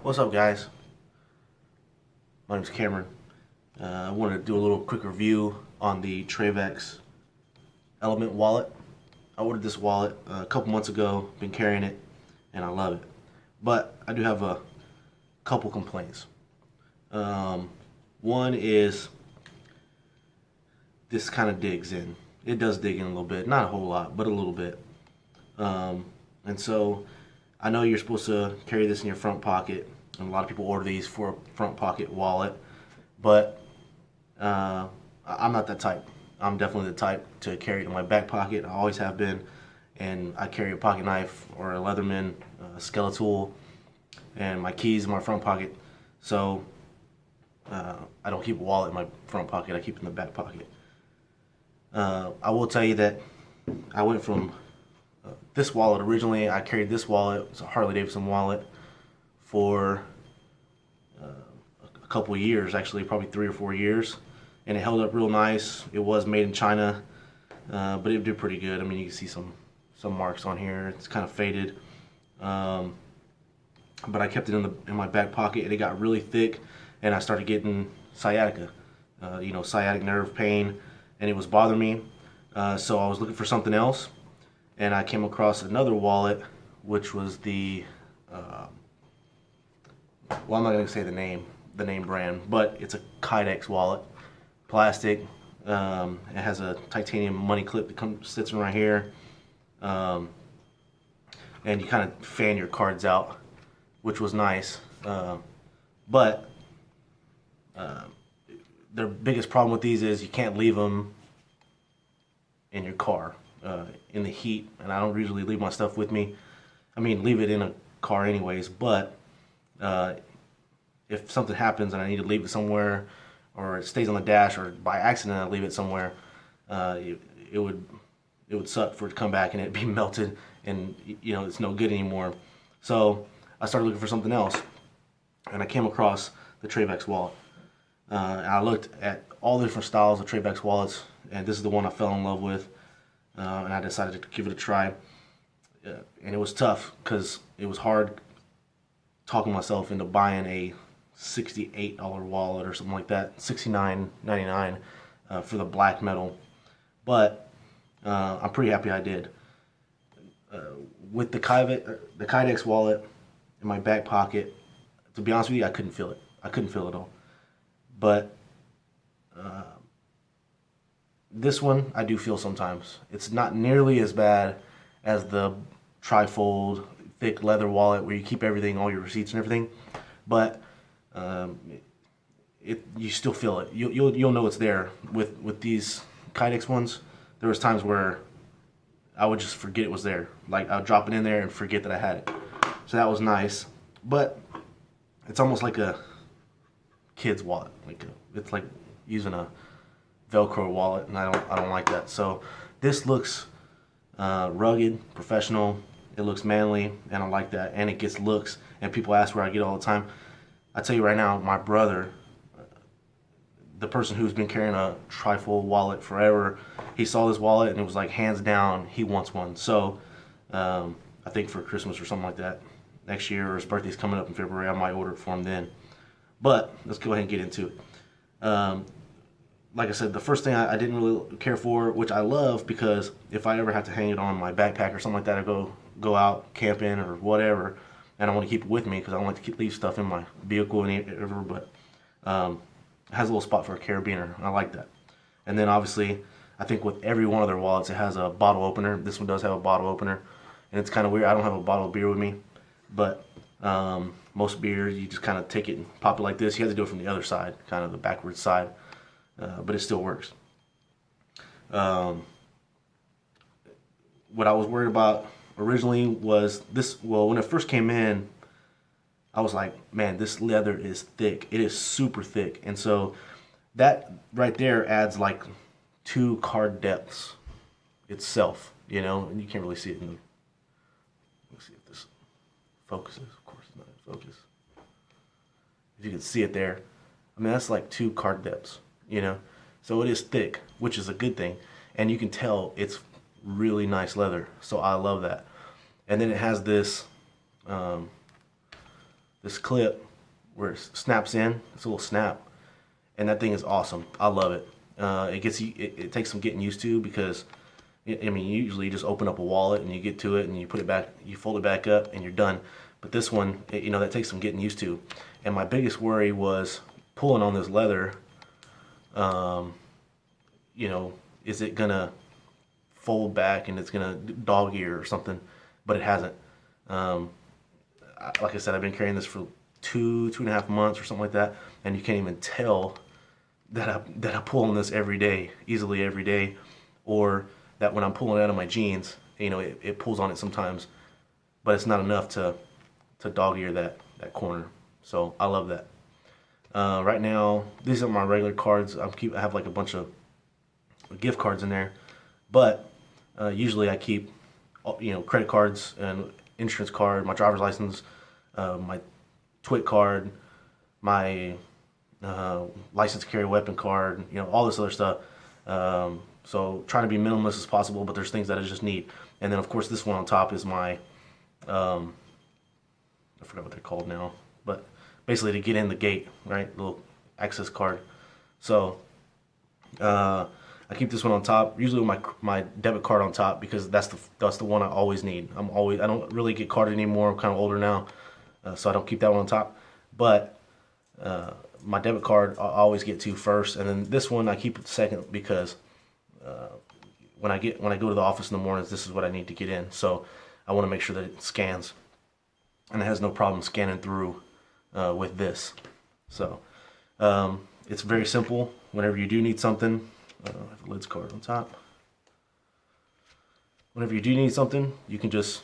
What's up, guys? My name's Cameron. I wanted to do a little quick review on the Trayvax Element wallet. I ordered this wallet a couple months ago, been carrying it, and I love it. But I do have a couple complaints. One is this kind of digs in. It does dig in a little bit, not a whole lot, but a little bit. And so I know you're supposed to carry this in your front pocket, and a lot of people order these for a front pocket wallet, but I'm not that type. I'm definitely the type to carry it in my back pocket. I always have been, and I carry a pocket knife or a Leatherman skeletal, and my keys in my front pocket. So I don't keep a wallet in my front pocket. I keep it in the back pocket. I will tell you that I went from this wallet. Originally, I carried this wallet. It's a Harley Davidson wallet for a couple of years, actually, probably 3 or 4 years, and it held up real nice. It was made in China, but it did pretty good. I mean, you can see some marks on here. It's kind of faded, but I kept it in my back pocket, and it got really thick, and I started getting sciatica, sciatic nerve pain, and it was bothering me. So I was looking for something else, and I came across another wallet, which was the well, I'm not going to say the name brand, but it's a Kydex wallet, plastic. It has a titanium money clip that sits right here, and you kind of fan your cards out, which was nice. But their biggest problem with these is you can't leave them in your car in the heat, and I don't usually leave my stuff with me. I mean, leave it in a car anyways, but if something happens and I need to leave it somewhere, or it stays on the dash, or by accident I leave it somewhere, it would suck for it to come back and it'd be melted, and it's no good anymore. So I started looking for something else, and I came across the Trayvax wallet. And I looked at all the different styles of Trayvax wallets, and this is the one I fell in love with, and I decided to give it a try. And it was tough because it was hard talking myself into buying a $68 wallet or something like that, $69.99 for the black metal. But I'm pretty happy I did. With the Kydex wallet in my back pocket, to be honest with you, I couldn't feel it. I couldn't feel it at all. But this one I do feel sometimes. It's not nearly as bad as the trifold thick leather wallet where you keep everything, all your receipts and everything, but you still feel it. You'll know it's there. With these Kydex ones, there was times where I would just forget it was there. Like, I would drop it in there and forget that I had it. So that was nice, but it's almost like a kid's wallet. It's like using a Velcro wallet, and I don't like that. So this looks rugged, professional. It looks manly, and I like that. And it gets looks, and people ask where I get it all the time. I tell you right now, my brother, the person who's been carrying a trifold wallet forever, he saw this wallet and it was like, hands down, he wants one. So I think for Christmas or something like that next year, or his birthday's coming up in February, I might order it for him then. But let's go ahead and get into it. Like I said, the first thing I didn't really care for, which I love, because if I ever have to hang it on my backpack or something like that, or go out camping or whatever, and I want to keep it with me because I don't like to leave stuff in my vehicle and whatever, but it has a little spot for a carabiner. I like that. And then obviously, I think with every one of their wallets, it has a bottle opener. This one does have a bottle opener, and it's kind of weird. I don't have a bottle of beer with me, but most beer, you just kind of take it and pop it like this. You have to do it from the other side, kind of the backwards side, but it still works. What I was worried about originally was this. Well, when it first came in, I was like, man, this leather is thick. It is super thick. And so that right there adds like 2 card depths itself, and you can't really see it in the, let me see if this focuses. Of course it's not in focus. If you can see it there, I mean, that's like 2 card depths, So it is thick, which is a good thing. And you can tell it's really nice leather. So I love that. And then it has this this clip where it snaps in. It's a little snap, and that thing is awesome. I love it. It takes some getting used to because I mean, usually you just open up a wallet and you get to it and you put it back, you fold it back up and you're done. But this one, that takes some getting used to. And my biggest worry was pulling on this leather. Is it gonna fold back and it's gonna dog ear or something? But it hasn't. Like I said, I've been carrying this for two and a half months or something like that, and you can't even tell that I pull on this every day, easily every day, or that when I'm pulling out of my jeans, it pulls on it sometimes, but it's not enough to dog ear that corner. So I love that. Right now, these are my regular cards. I have like a bunch of gift cards in there, but usually I keep credit cards and insurance card, my driver's license, my TWIC card, my license to carry a weapon card, all this other stuff. So trying to be minimalist as possible, but there's things that I just need. And then of course this one on top is my, I forgot what they're called now, but basically to get in the gate, right? Little access card. So I keep this one on top, usually with my debit card on top, because that's the one I always need. I don't really get carded anymore. I'm kind of older now, so I don't keep that one on top. But my debit card I always get to first, and then this one I keep it second because when I go to the office in the mornings, this is what I need to get in. So I want to make sure that it scans, and it has no problem scanning through with this. So it's very simple. Whenever you do need something, I have a lids card on top. Whenever you do need something, you can just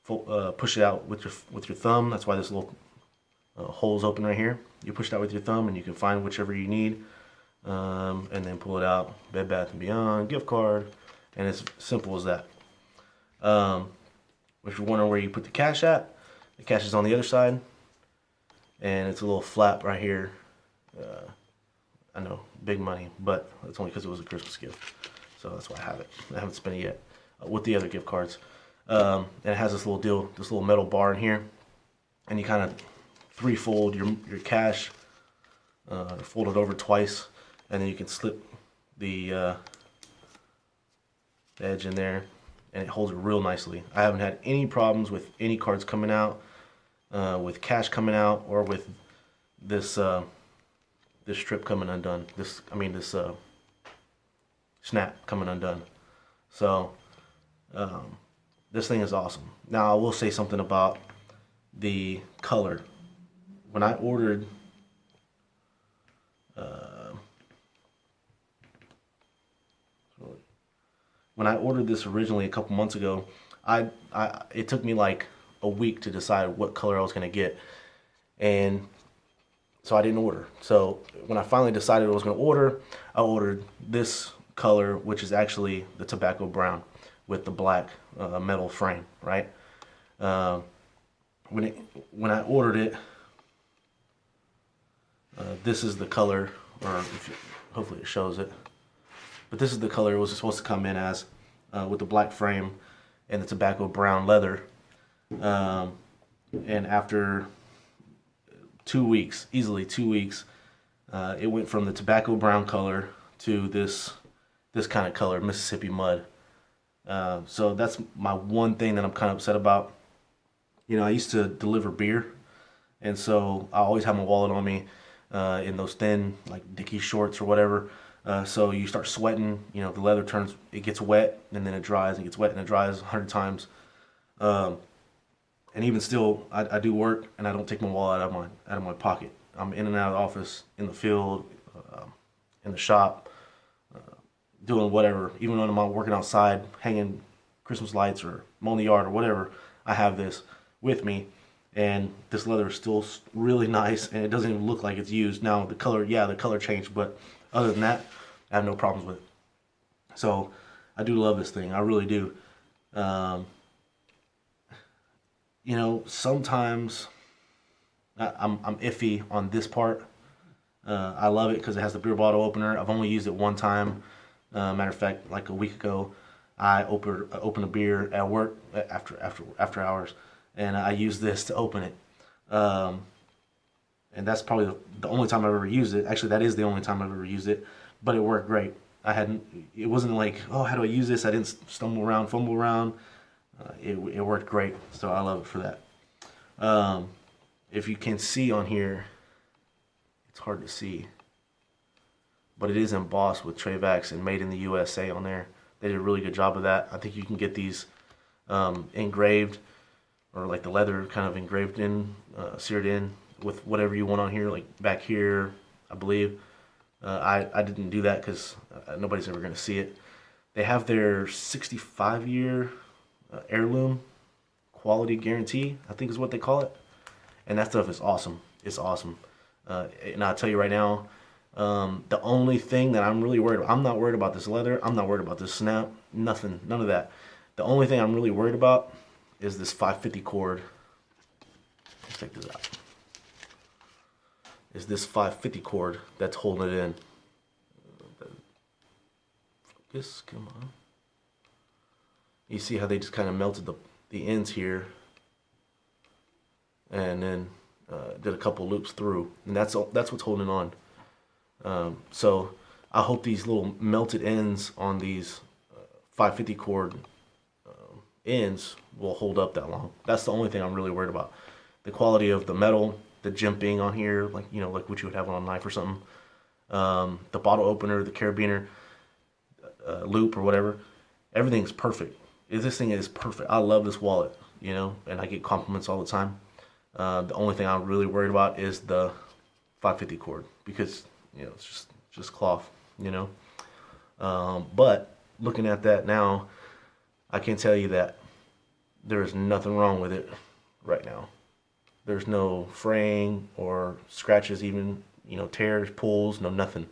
push it out with your thumb. That's why this little hole's open right here. You push it out with your thumb, and you can find whichever you need, and then pull it out. Bed Bath & Beyond, gift card, and it's simple as that. If you're wondering where you put the cash at, the cash is on the other side, and it's a little flap right here. I know, big money, but it's only because it was a Christmas gift, so that's why I have it. I haven't spent it yet with the other gift cards. And it has this little metal bar in here, and you kind of three-fold your cash, fold it over twice, and then you can slip the edge in there, and it holds it real nicely. I haven't had any problems with any cards coming out, with cash coming out, or with this this strip coming undone. This snap coming undone. So this thing is awesome. Now I will say something about the color. When I ordered this originally a couple months ago, it took me like a week to decide what color I was going to get, and so I didn't order. So when I finally decided I was going to order, I ordered this color, which is actually the tobacco brown with the black metal frame, right? When I ordered it, this is the color, or hopefully it shows it, but this is the color it was supposed to come in as, with the black frame and the tobacco brown leather. And after 2 weeks, easily 2 weeks, it went from the tobacco brown color to this kind of color, Mississippi mud. So that's my one thing that I'm kind of upset about. I used to deliver beer, and so I always have my wallet on me in those thin, like Dickies shorts or whatever. So you start sweating, the leather it gets wet, and then it dries, and it gets wet, and it dries 100 times. And even still, I do work, and I don't take my wallet out of my pocket. I'm in and out of the office, in the field, in the shop, doing whatever. Even when I'm working outside, hanging Christmas lights or mowing the yard or whatever, I have this with me. And this leather is still really nice, and it doesn't even look like it's used. Now the color changed, but other than that, I have no problems with it. So I do love this thing. I really do. Sometimes I'm iffy on this part. I love it because it has the beer bottle opener. I've only used it one time. Matter of fact, like a week ago, I opened a beer at work after hours, and I used this to open it. and that's probably the only time I've ever used it. Actually, that is the only time I've ever used it, but it worked great. It wasn't like, oh, how do I use this? I didn't stumble around, fumble around. It worked great, so I love it for that. If you can see on here, it's hard to see, but it is embossed with Trayvax and made in the USA on there. They did a really good job of that. I think you can get these engraved, or like the leather kind of engraved in, seared in with whatever you want on here, like back here, I believe. I didn't do that because nobody's ever going to see it. They have their 65-year heirloom quality guarantee, I think is what they call it. And that stuff is awesome. It's awesome. And I'll tell you right now, the only thing that I'm really worried about, I'm not worried about this leather. I'm not worried about this snap. Nothing. None of that. The only thing I'm really worried about is this 550 cord. Let's check this out. Is this 550 cord that's holding it in. Focus, come on. You see how they just kind of melted the ends here, and then did a couple loops through, and that's what's holding on. So I hope these little melted ends on these 550 cord ends will hold up that long. That's the only thing I'm really worried about. The quality of the metal, the jimping on here, like like what you would have on a knife or something. The bottle opener, the carabiner loop or whatever, everything's perfect. This thing is perfect. I love this wallet, and I get compliments all the time. The only thing I'm really worried about is the 550 cord, because it's just cloth, but looking at that now, I can tell you that there is nothing wrong with it right now. There's no fraying or scratches, even tears, pulls, no nothing.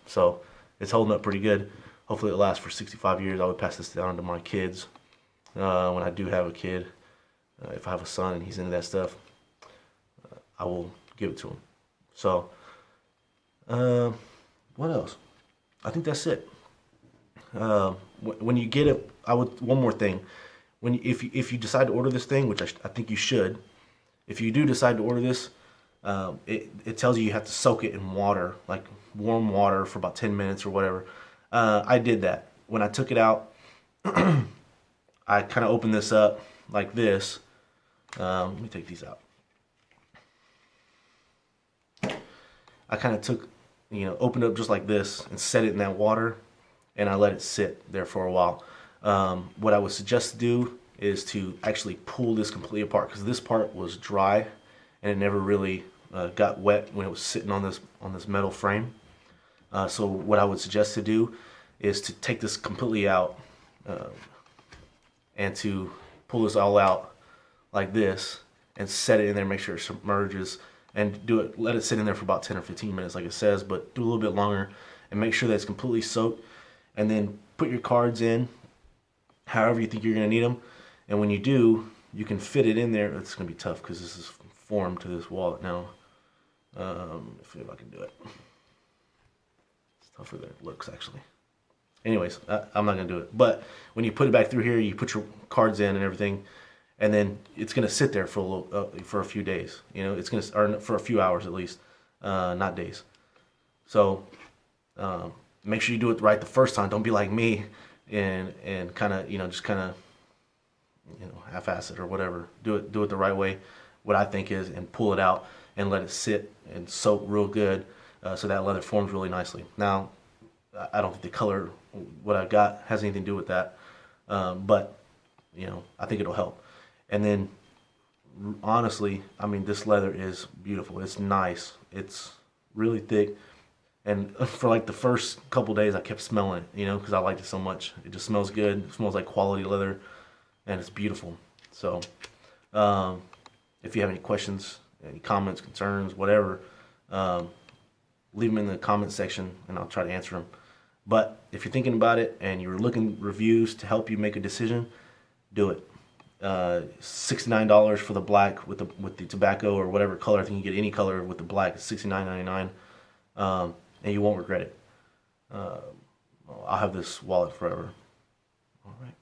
So it's holding up pretty good. Hopefully it lasts for 65 years. I would pass this down to my kids when I do have a kid. If I have a son and he's into that stuff, I will give it to him. So what else? I think that's it. When you get it, one more thing. If you decide to order this thing, which I think you should, if you do decide to order this, it tells you have to soak it in water, like warm water, for about 10 minutes or whatever. I did that. When I took it out, I kind of opened this up like this. Let me take these out. I kind of took, opened up just like this and set it in that water, and I let it sit there for a while. What I would suggest to do is to actually pull this completely apart, because this part was dry and it never really got wet when it was sitting on this metal frame. So what I would suggest to do is to take this completely out and to pull this all out like this and set it in there, make sure it submerges, and let it sit in there for about 10 or 15 minutes like it says, but do a little bit longer, and make sure that it's completely soaked, and then put your cards in however you think you're going to need them. And when you do, you can fit it in there. It's going to be tough because this is formed to this wallet now. If I can do it. It's tougher than it looks, actually. Anyways, I'm not going to do it. But when you put it back through here, you put your cards in and everything, and then it's going to sit there for a few days. It's going to, or for a few hours at least, not days. So make sure you do it right the first time. Don't be like me and kind of just kind of half-ass it or whatever. Do it the right way, what I think is, and pull it out and let it sit and soak real good, so that leather forms really nicely. Now, I don't think the color, what I got, has anything to do with that, but I think it'll help. And then, honestly, I mean, this leather is beautiful. It's nice. It's really thick. And for like the first couple days, I kept smelling it, because I liked it so much. It just smells good. It smells like quality leather, and it's beautiful. So, if you have any questions, any comments, concerns, whatever, leave them in the comment section, and I'll try to answer them. But if you're thinking about it and you're looking reviews to help you make a decision, do it. $69 for the black with the tobacco or whatever color. I think you get any color with the black. It's $69.99, and you won't regret it. I'll have this wallet forever. All right.